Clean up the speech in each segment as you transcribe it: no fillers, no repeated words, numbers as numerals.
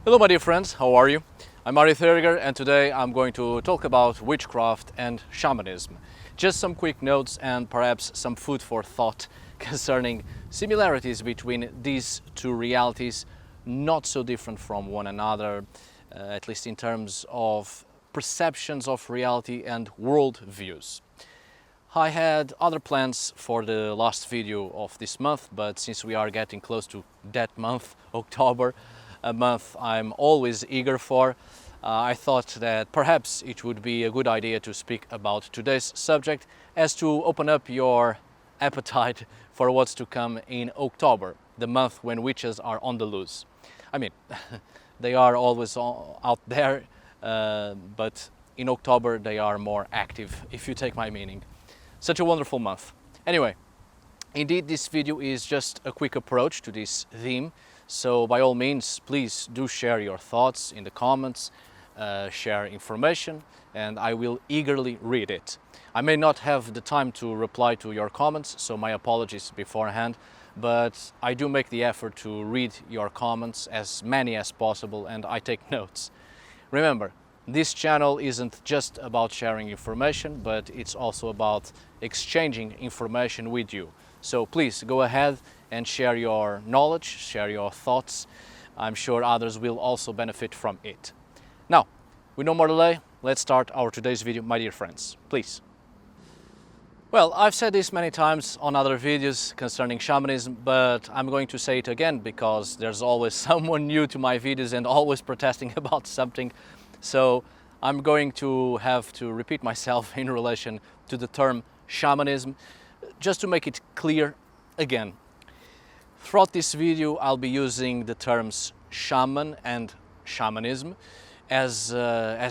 Hello my dear friends, how are you? I'm Ari Theriger and today I'm going to talk about witchcraft and shamanism. Just some quick notes and perhaps some food for thought concerning similarities between these two realities, not so different from one another, at least in terms of perceptions of reality and world views. I had other plans for the last video of this month, but since we are getting close to that month, October, a month I'm always eager for, I thought that perhaps it would be a good idea to speak about today's subject as to open up your appetite for what's to come in October, the month when witches are on the loose. I mean, they are always out there, but in October they are more active, if you take my meaning. Such a wonderful month. Anyway, indeed this video is just a quick approach to this theme, so by all means please do share your thoughts in the comments, share information, and I will eagerly read it. I may not have the time to reply to your comments, so my apologies beforehand, but I do make the effort to read your comments, as many as possible, and I take notes. Remember, this channel isn't just about sharing information, but it's also about exchanging information with you. So please go ahead and share your knowledge, share your thoughts. I'm sure others will also benefit from it. Now, with no more delay, let's start our today's video, my dear friends. Please. Well, I've said this many times on other videos concerning shamanism, but I'm going to say it again because there's always someone new to my videos and always protesting about something. So I'm going to have to repeat myself in relation to the term shamanism, just to make it clear again. Throughout this video I'll be using the terms shaman and shamanism as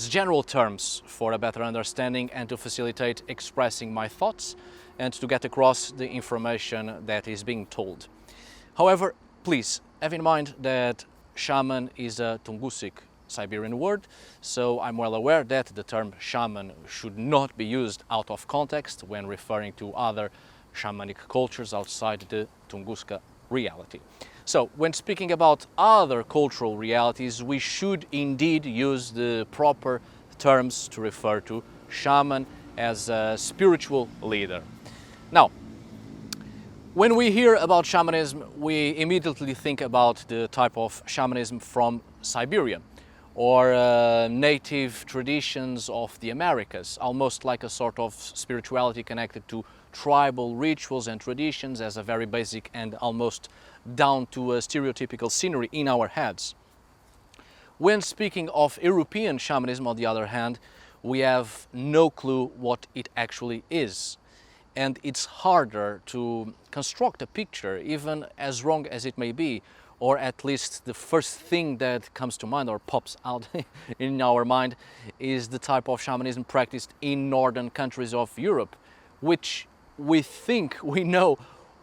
general terms for a better understanding and to facilitate expressing my thoughts and to get across the information that is being told. However, please have in mind that shaman is a Tungusic Siberian word, so I'm well aware that the term shaman should not be used out of context when referring to other shamanic cultures outside the Tunguska reality. So when speaking about other cultural realities, we should indeed use the proper terms to refer to shaman as a spiritual leader. Now, when we hear about shamanism, we immediately think about the type of shamanism from Siberia, or native traditions of the Americas, almost like a sort of spirituality connected to tribal rituals and traditions as a very basic and almost down to a stereotypical scenery in our heads. When speaking of European shamanism, on the other hand, we have no clue what it actually is. And it's harder to construct a picture, even as wrong as it may be, or at least the first thing that comes to mind or pops out in our mind is the type of shamanism practiced in northern countries of Europe, which we think we know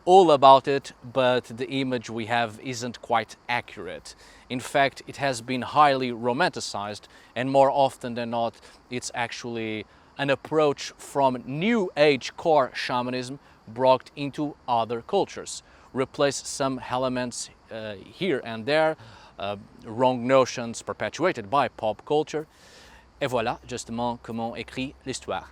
all about it, but the image we have isn't quite accurate. In fact, it has been highly romanticized, and more often than not, it's actually an approach from New Age core shamanism brought into other cultures. Replace some elements here and there, wrong notions perpetuated by pop culture. Et voilà, justement, comment écrit l'histoire.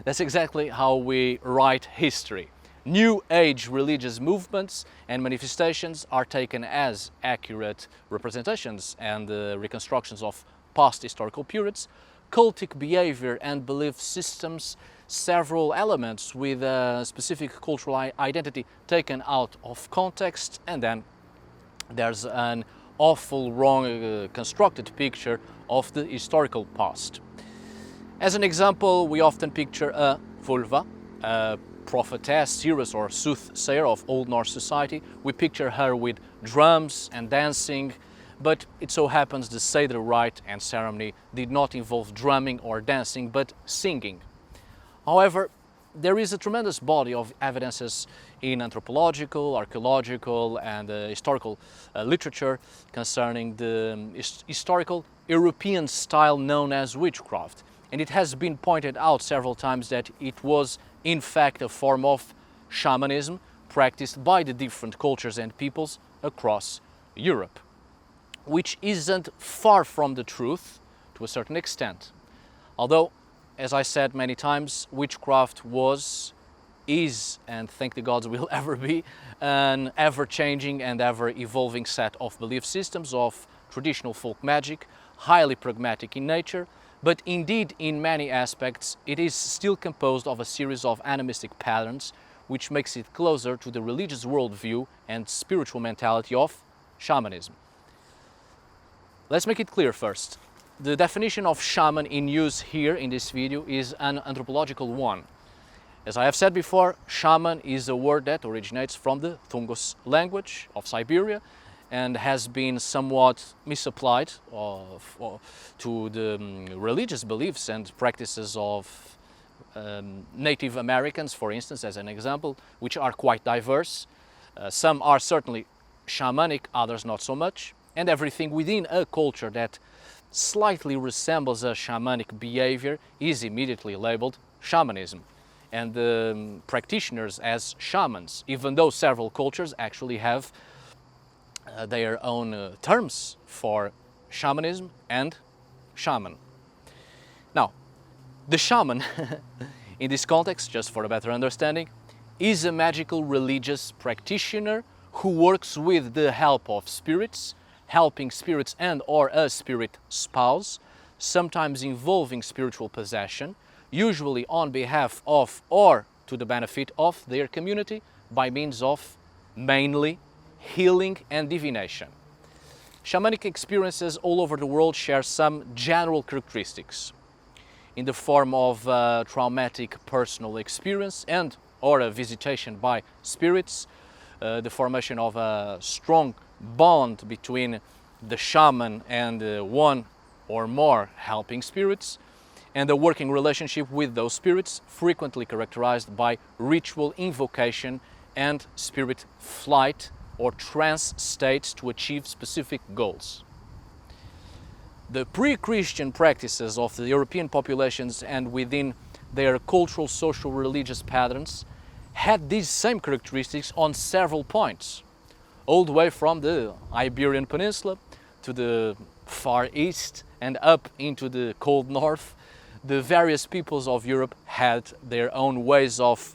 That's exactly how we write history. New Age religious movements and manifestations are taken as accurate representations and reconstructions of past historical periods. Cultic behavior and belief systems, several elements with a specific cultural identity taken out of context, and then there's an awful wrong constructed picture of the historical past. As an example, we often picture a vulva, a prophetess, seeress or soothsayer of Old Norse society. We picture her with drums and dancing, but it so happens the Seder rite and ceremony did not involve drumming or dancing, but singing. However, there is a tremendous body of evidences in anthropological, archaeological and historical literature concerning the historical European style known as witchcraft. And it has been pointed out several times that it was in fact a form of shamanism practiced by the different cultures and peoples across Europe. which isn't far from the truth to a certain extent. Although, as I said many times, witchcraft was, is, and thank the gods will ever be, an ever-changing and ever-evolving set of belief systems of traditional folk magic, highly pragmatic in nature, but indeed in many aspects it is still composed of a series of animistic patterns, which makes it closer to the religious worldview and spiritual mentality of shamanism. Let's make it clear first. The definition of shaman in use here in this video is an anthropological one. As I have said before, shaman is a word that originates from the Tungus language of Siberia and has been somewhat misapplied to the religious beliefs and practices of Native Americans, for instance, as an example, which are quite diverse. Some are certainly shamanic, others not so much, and everything within a culture that slightly resembles a shamanic behavior is immediately labeled shamanism, and the practitioners as shamans, even though several cultures actually have their own terms for shamanism and shaman. Now, the shaman, in this context, just for a better understanding, is a magical religious practitioner who works with the help of spirits, helping spirits and or a spirit spouse, sometimes involving spiritual possession, usually on behalf of or to the benefit of their community by means of mainly healing and divination. Shamanic experiences all over the world share some general characteristics in the form of traumatic personal experience and or a visitation by spirits, the formation of a strong bond between the shaman and one or more helping spirits, and a working relationship with those spirits, frequently characterized by ritual invocation and spirit flight or trance states to achieve specific goals. The pre-Christian practices of the European populations and within their cultural, social, religious patterns had these same characteristics on several points, all the way from the Iberian Peninsula to the Far East and up into the cold North. The various peoples of Europe had their own ways of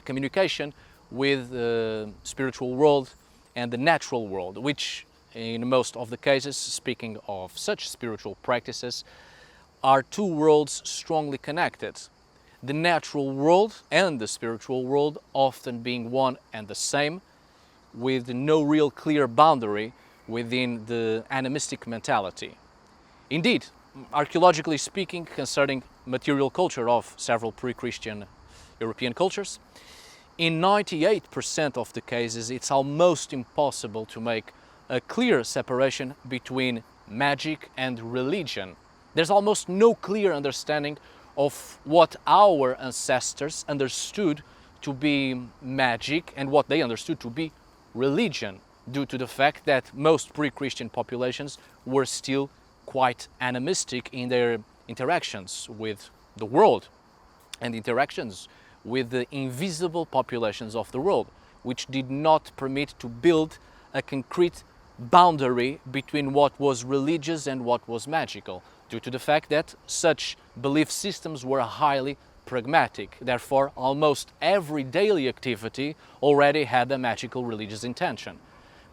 communication with the spiritual world and the natural world, which in most of the cases, speaking of such spiritual practices, are two worlds strongly connected. The natural world and the spiritual world often being one and the same, with no real clear boundary within the animistic mentality. Indeed, archaeologically speaking, concerning material culture of several pre-Christian European cultures, in 98% of the cases it's almost impossible to make a clear separation between magic and religion. There's almost no clear understanding of what our ancestors understood to be magic and what they understood to be religion, due to the fact that most pre-Christian populations were still quite animistic in their interactions with the world and interactions with the invisible populations of the world, which did not permit to build a concrete boundary between what was religious and what was magical, due to the fact that such belief systems were highly pragmatic. Therefore, almost every daily activity already had a magical religious intention,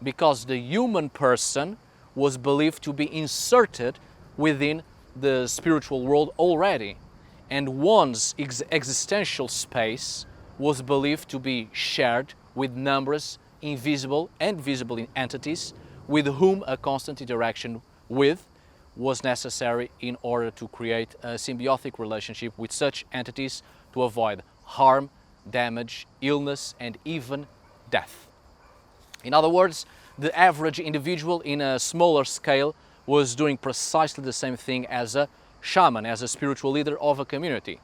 because the human person was believed to be inserted within the spiritual world already, and one's existential space was believed to be shared with numerous invisible and visible entities with whom a constant interaction with was necessary in order to create a symbiotic relationship with such entities to avoid harm, damage, illness, and even death. In other words, the average individual in a smaller scale was doing precisely the same thing as a shaman, as a spiritual leader of a community.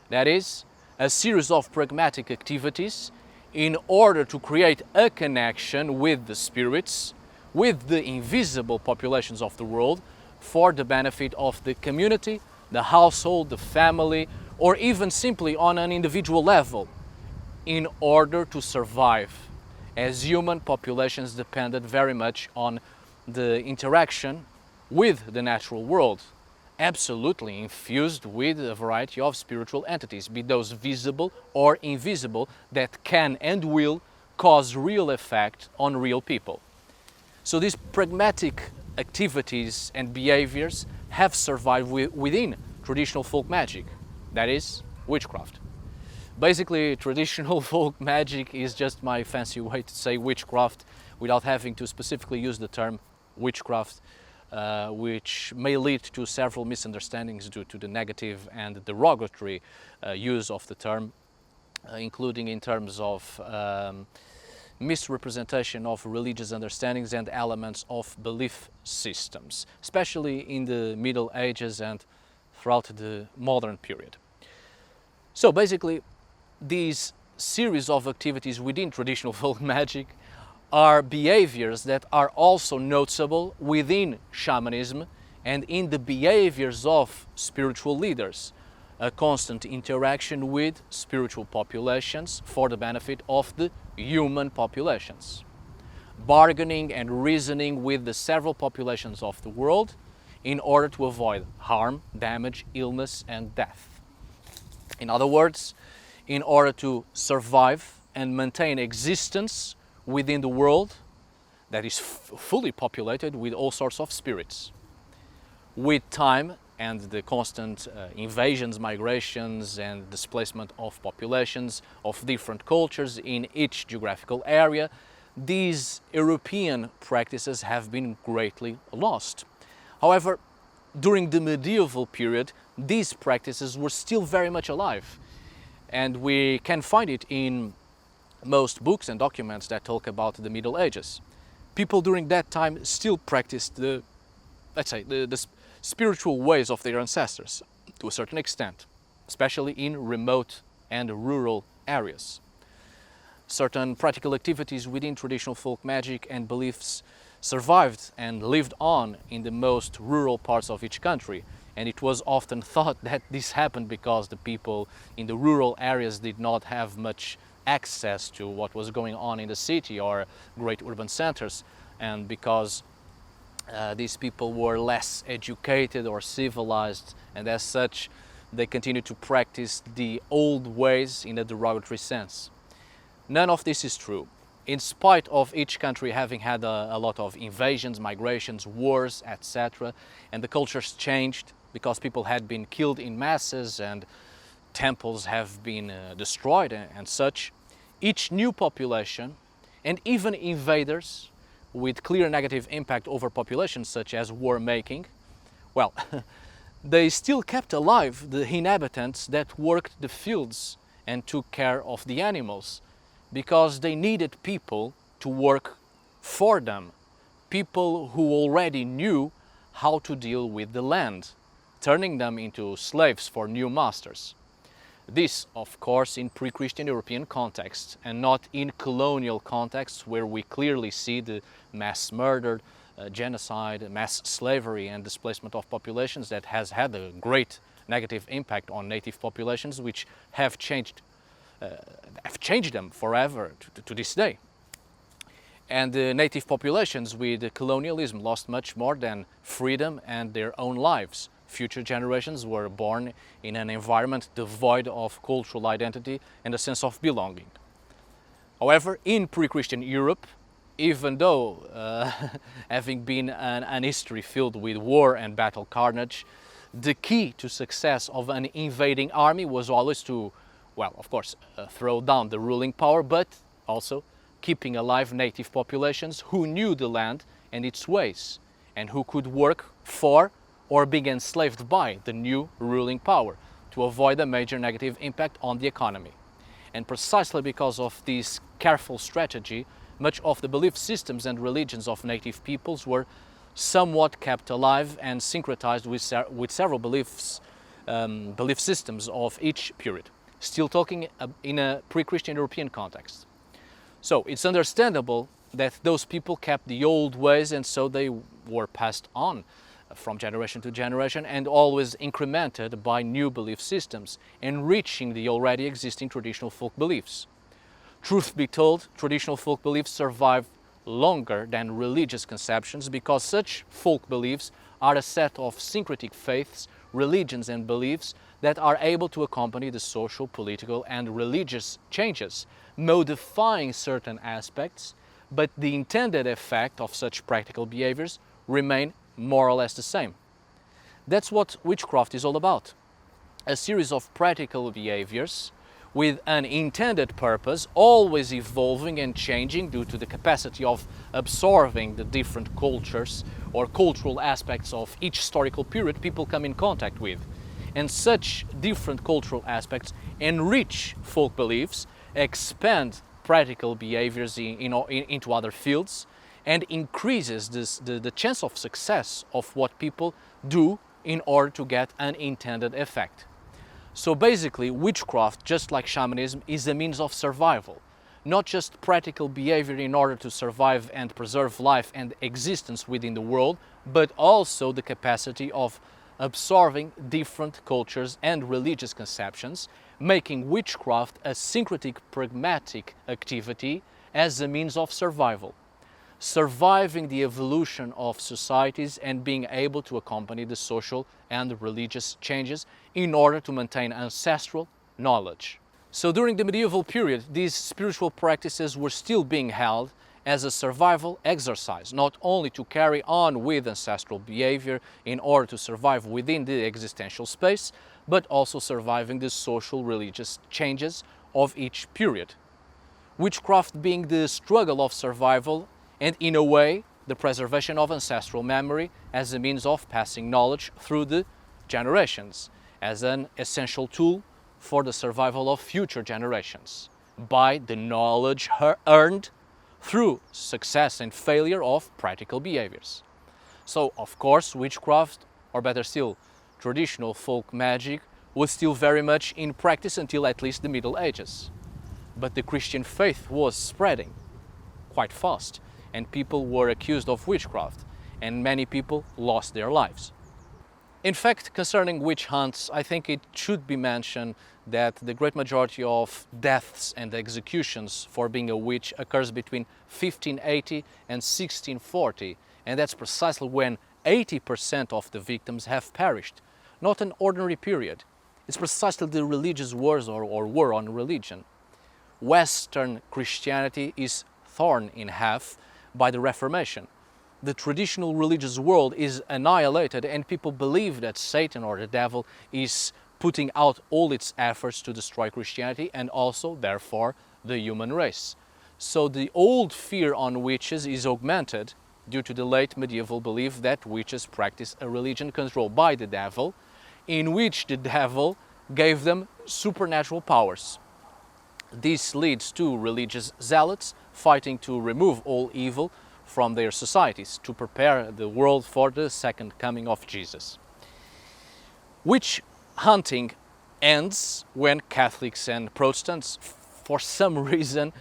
That is, a series of pragmatic activities in order to create a connection with the spirits, with the invisible populations of the world, for the benefit of the community, the household, the family, or even simply on an individual level, in order to survive, as human populations depended very much on the interaction with the natural world, absolutely infused with a variety of spiritual entities, be those visible or invisible, that can and will cause real effect on real people. So these pragmatic activities and behaviors have survived within traditional folk magic, that is, witchcraft. Basically, traditional folk magic is just my fancy way to say witchcraft without having to specifically use the term witchcraft, which may lead to several misunderstandings due to the negative and derogatory use of the term, including in terms of misrepresentation of religious understandings and elements of belief systems, especially in the Middle Ages and throughout the modern period. So basically, these series of activities within traditional folk magic are behaviors that are also noticeable within shamanism and in the behaviors of spiritual leaders, a constant interaction with spiritual populations for the benefit of the human populations, bargaining and reasoning with the several populations of the world in order to avoid harm, damage, illness and death. In other words, in order to survive and maintain existence within the world that is fully populated with all sorts of spirits. With time and the constant invasions, migrations and displacement of populations of different cultures in each geographical area, these European practices have been greatly lost. However, during the medieval period, these practices were still very much alive, and we can find it in most books and documents that talk about the Middle Ages. People during that time still practiced the spiritual ways of their ancestors to a certain extent, especially in remote and rural areas. Certain practical activities within traditional folk magic and beliefs survived and lived on in the most rural parts of each country, and it was often thought that this happened because the people in the rural areas did not have much access to what was going on in the city or great urban centers, and because these people were less educated or civilized, and as such they continued to practice the old ways in a derogatory sense. None of this is true. In spite of each country having had a lot of invasions, migrations, wars, etc., and the cultures changed because people had been killed in masses and temples have been destroyed and such, each new population and even invaders with clear negative impact over populations such as war making, well, they still kept alive the inhabitants that worked the fields and took care of the animals, because they needed people to work for them, people who already knew how to deal with the land, turning them into slaves for new masters. This, of course, in pre-Christian European context, and not in colonial contexts where we clearly see the mass murder, genocide, mass slavery and displacement of populations that has had a great negative impact on native populations, which have changed them forever to this day. And the native populations with colonialism lost much more than freedom and their own lives. Future generations were born in an environment devoid of cultural identity and a sense of belonging. However, in pre-Christian Europe, even though having been an history filled with war and battle carnage, the key to success of an invading army was always to, well, of course, throw down the ruling power, but also keeping alive native populations who knew the land and its ways, and who could work for or being enslaved by the new ruling power to avoid a major negative impact on the economy. And precisely because of this careful strategy, much of the belief systems and religions of native peoples were somewhat kept alive and syncretized with several belief systems of each period, still talking in a pre-Christian European context. So it's understandable that those people kept the old ways, and so they were passed on from generation to generation and always incremented by new belief systems, enriching the already existing traditional folk beliefs. Truth be told, traditional folk beliefs survived longer than religious conceptions, because such folk beliefs are a set of syncretic faiths, religions and beliefs that are able to accompany the social, political and religious changes, modifying certain aspects, but the intended effect of such practical behaviors remain more or less the same. That's what witchcraft is all about. A series of practical behaviors with an intended purpose, always evolving and changing due to the capacity of absorbing the different cultures or cultural aspects of each historical period people come in contact with. And such different cultural aspects enrich folk beliefs, expand practical behaviors into other fields, and increases the chance of success of what people do in order to get an intended effect. So basically, witchcraft, just like shamanism, is a means of survival. Not just practical behavior in order to survive and preserve life and existence within the world, but also the capacity of absorbing different cultures and religious conceptions, making witchcraft a syncretic pragmatic activity as a means of survival. Surviving the evolution of societies and being able to accompany the social and religious changes in order to maintain ancestral knowledge. So during the medieval period, these spiritual practices were still being held as a survival exercise, not only to carry on with ancestral behavior in order to survive within the existential space, but also surviving the social religious changes of each period. Witchcraft being the struggle of survival and, in a way, the preservation of ancestral memory as a means of passing knowledge through the generations, as an essential tool for the survival of future generations, by the knowledge earned through success and failure of practical behaviors. So, of course, witchcraft, or better still, traditional folk magic, was still very much in practice until at least the Middle Ages. But the Christian faith was spreading quite fast, and people were accused of witchcraft, and many people lost their lives. In fact, concerning witch hunts, I think it should be mentioned that the great majority of deaths and executions for being a witch occurs between 1580 and 1640, and that's precisely when 80% of the victims have perished. Not an ordinary period. It's precisely the religious wars or war on religion. Western Christianity is torn in half by the Reformation. The traditional religious world is annihilated, and people believe that Satan or the devil is putting out all its efforts to destroy Christianity and also, therefore, the human race. So the old fear on witches is augmented due to the late medieval belief that witches practice a religion controlled by the devil, in which the devil gave them supernatural powers. This leads to religious zealots fighting to remove all evil from their societies, to prepare the world for the second coming of Jesus. Witch hunting ends when Catholics and Protestants, for some reason,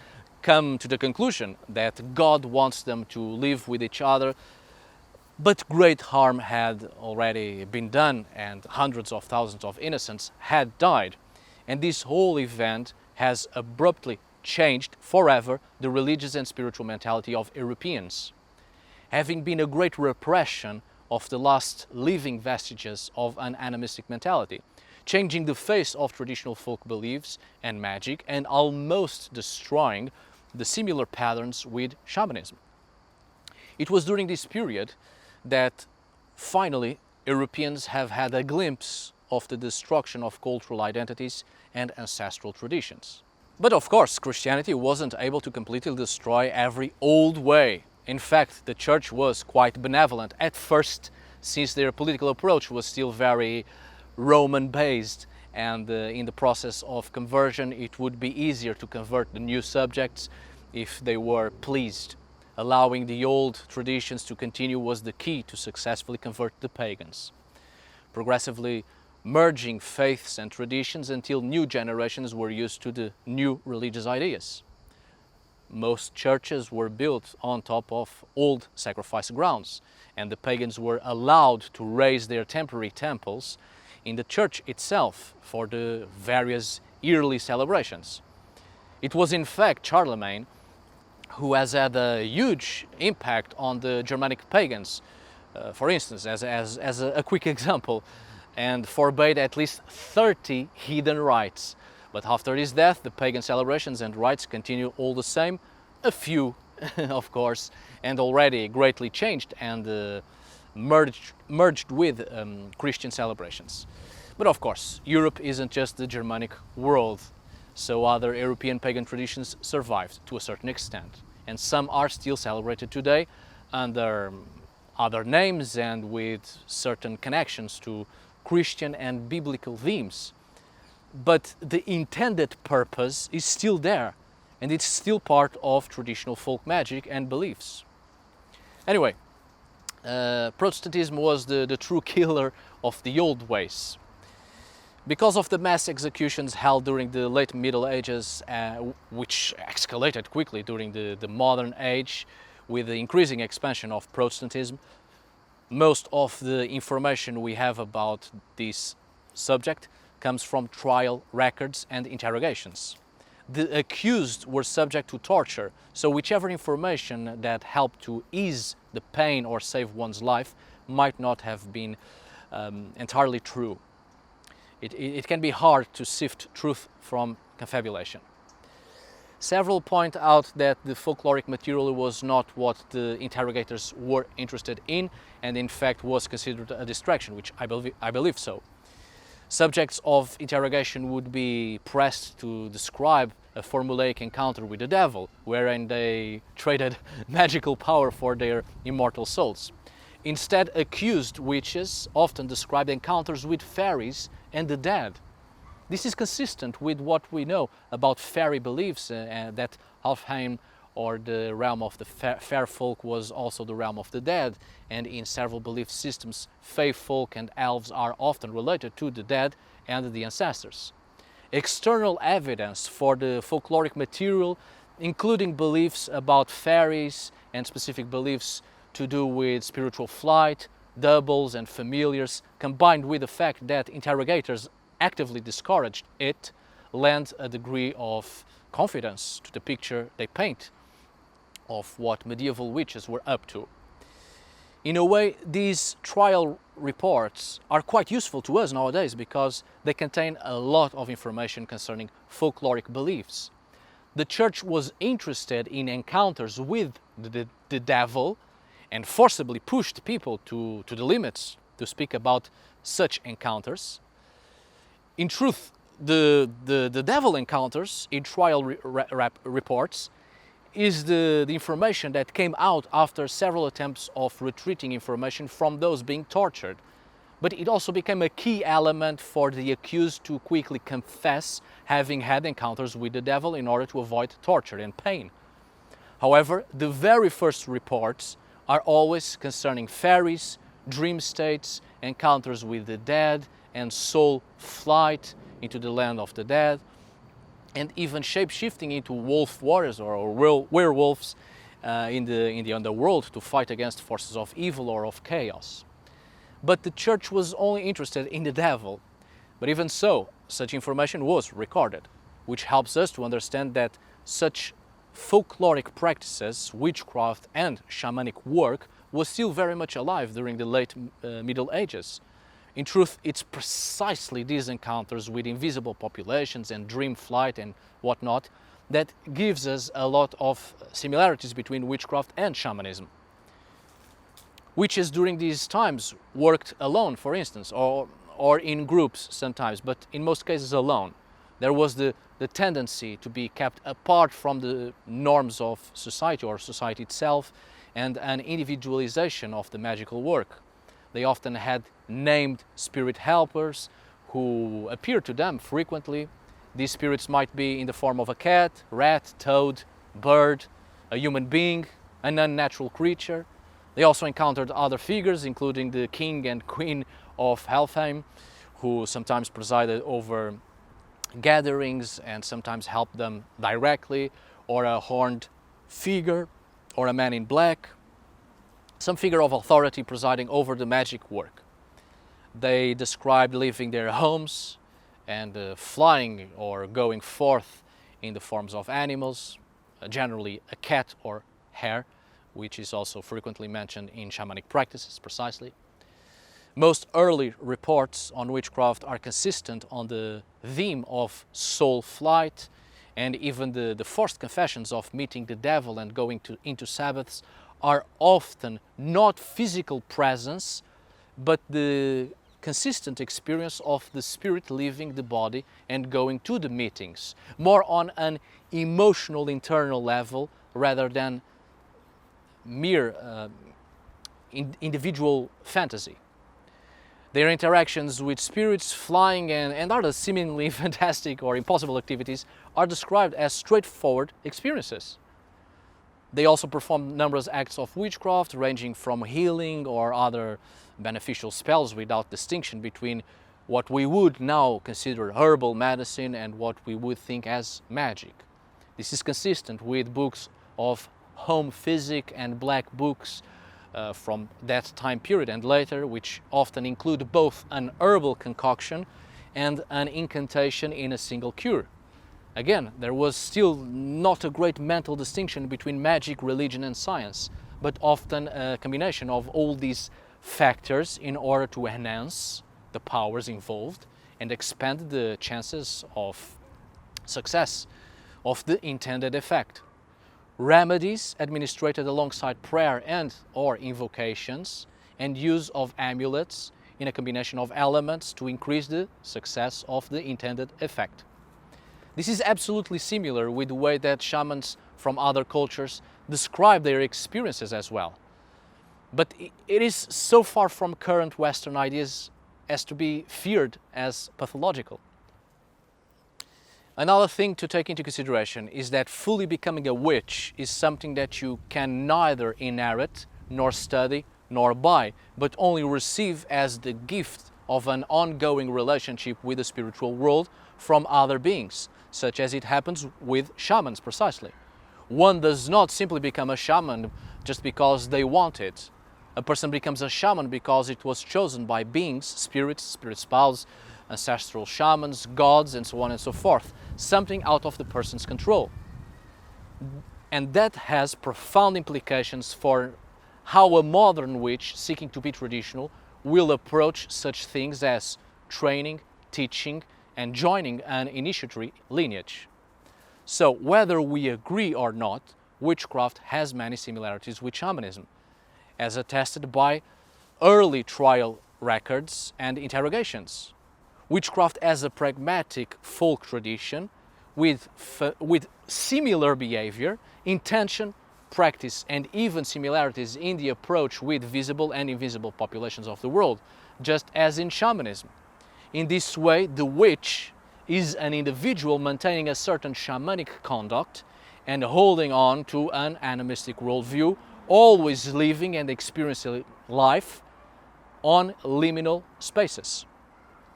come to the conclusion that God wants them to live with each other, but great harm had already been done and hundreds of thousands of innocents had died. And this whole event has abruptly changed forever the religious and spiritual mentality of Europeans. Having been a great repression of the last living vestiges of an animistic mentality, changing the face of traditional folk beliefs and magic, and almost destroying the similar patterns with shamanism. It was during this period that finally Europeans have had a glimpse of the destruction of cultural identities and ancestral traditions. But of course, Christianity wasn't able to completely destroy every old way. In fact, the church was quite benevolent at first, since their political approach was still very Roman-based, and in the process of conversion it would be easier to convert the new subjects if they were pleased. Allowing the old traditions to continue was the key to successfully convert the pagans. Progressively merging faiths and traditions until new generations were used to the new religious ideas. Most churches were built on top of old sacrifice grounds, and the pagans were allowed to raise their temporary temples in the church itself for the various yearly celebrations. It was in fact Charlemagne who has had a huge impact on the Germanic pagans, for instance, as a quick example, and forbade at least 30 hidden rites. But after his death, the pagan celebrations and rites continue all the same, a few, of course, and already greatly changed and merged with Christian celebrations. But of course, Europe isn't just the Germanic world, so other European pagan traditions survived to a certain extent, and some are still celebrated today under other names and with certain connections to Christian and biblical themes. But the intended purpose is still there, and it's still part of traditional folk magic and beliefs. Anyway, Protestantism was the true killer of the old ways. Because of the mass executions held during the late Middle Ages, which escalated quickly during the modern age with the increasing expansion of Protestantism, most of the information we have about this subject comes from trial records and interrogations. The accused were subject to torture, so whichever information that helped to ease the pain or save one's life might not have been entirely true. It can be hard to sift truth from confabulation. Several point out that the folkloric material was not what the interrogators were interested in, and in fact was considered a distraction, which I believe so. Subjects of interrogation would be pressed to describe a formulaic encounter with the devil, wherein they traded magical power for their immortal souls. Instead, accused witches often described encounters with fairies and the dead. This is consistent with what we know about fairy beliefs, that Alfheim, or the realm of the fair folk, was also the realm of the dead, and in several belief systems, fae folk and elves are often related to the dead and the ancestors. External evidence for the folkloric material, including beliefs about fairies and specific beliefs to do with spiritual flight, doubles and familiars, combined with the fact that interrogators actively discouraged it, lend a degree of confidence to the picture they paint of what medieval witches were up to. In a way, these trial reports are quite useful to us nowadays because they contain a lot of information concerning folkloric beliefs. The Church was interested in encounters with the devil and forcibly pushed people to the limits to speak about such encounters. In truth, the devil encounters in trial reports is the information that came out after several attempts of retrieving information from those being tortured. But it also became a key element for the accused to quickly confess having had encounters with the devil in order to avoid torture and pain. However, the very first reports are always concerning fairies, dream states, encounters with the dead, and soul flight into the land of the dead, and even shape-shifting into wolf warriors or werewolves in the underworld to fight against forces of evil or of chaos. But the Church was only interested in the devil. But even so, such information was recorded, which helps us to understand that such folkloric practices, witchcraft and shamanic work was still very much alive during the late Middle Ages. In truth, it's precisely these encounters with invisible populations and dream flight and whatnot that gives us a lot of similarities between witchcraft and shamanism. Witches during these times worked alone, for instance, or in groups sometimes, but in most cases alone. There was the tendency to be kept apart from the norms of society or society itself, and an individualization of the magical work. They often had named spirit helpers who appeared to them frequently. These spirits might be in the form of a cat, rat, toad, bird, a human being, an unnatural creature. They also encountered other figures, including the king and queen of Helheim, who sometimes presided over gatherings and sometimes helped them directly, or a horned figure, or a man in black, some figure of authority presiding over the magic work. They described leaving their homes and flying or going forth in the forms of animals, generally a cat or hare, which is also frequently mentioned in shamanic practices precisely. Most early reports on witchcraft are consistent on the theme of soul flight, and even the forced confessions of meeting the devil and going into Sabbaths are often not physical presence, but the consistent experience of the spirit leaving the body and going to the meetings, more on an emotional internal level rather than mere individual fantasy. Their interactions with spirits, flying and other seemingly fantastic or impossible activities are described as straightforward experiences. They also perform numerous acts of witchcraft, ranging from healing or other beneficial spells without distinction between what we would now consider herbal medicine and what we would think as magic. This is consistent with books of home physic and black books from that time period and later, which often include both an herbal concoction and an incantation in a single cure. Again, there was still not a great mental distinction between magic, religion and science, but often a combination of all these factors in order to enhance the powers involved and expand the chances of success of the intended effect. Remedies administered alongside prayer and or invocations, and use of amulets in a combination of elements to increase the success of the intended effect. This is absolutely similar with the way that shamans from other cultures describe their experiences as well. But it is so far from current Western ideas as to be feared as pathological. Another thing to take into consideration is that fully becoming a witch is something that you can neither inherit, nor study, nor buy, but only receive as the gift of an ongoing relationship with the spiritual world from other beings, such as it happens with shamans precisely. One does not simply become a shaman just because they want it. A person becomes a shaman because it was chosen by beings, spirits, spirit spouse, ancestral shamans, gods, and so on and so forth, something out of the person's control. And that has profound implications for how a modern witch seeking to be traditional will approach such things as training, teaching, and joining an initiatory lineage. So, whether we agree or not, witchcraft has many similarities with shamanism, as attested by early trial records and interrogations. Witchcraft as a pragmatic folk tradition with similar behavior, intention, practice, and even similarities in the approach with visible and invisible populations of the world, just as in shamanism. In this way, the witch is an individual maintaining a certain shamanic conduct and holding on to an animistic worldview, always living and experiencing life on liminal spaces.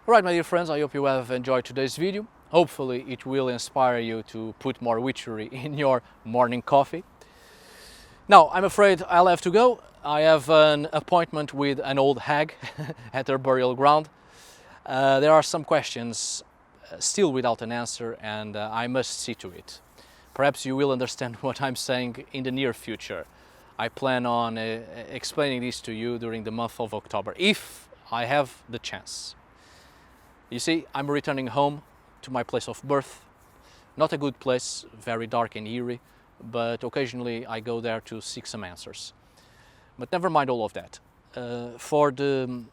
Alright, my dear friends, I hope you have enjoyed today's video. Hopefully it will inspire you to put more witchery in your morning coffee. Now, I'm afraid I'll have to go. I have an appointment with an old hag at her burial ground. There are some questions still without an answer, and I must see to it. Perhaps you will understand what I'm saying in the near future. I plan on explaining this to you during the month of October, if I have the chance. You see, I'm returning home to my place of birth. Not a good place, very dark and eerie, but occasionally I go there to seek some answers. But never mind all of that. For the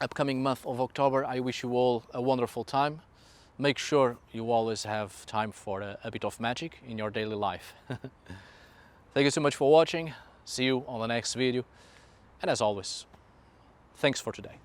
upcoming month of October, I wish you all a wonderful time. Make sure you always have time for a bit of magic in your daily life. Thank you so much for watching. See you on the next video. And as always, thanks for today.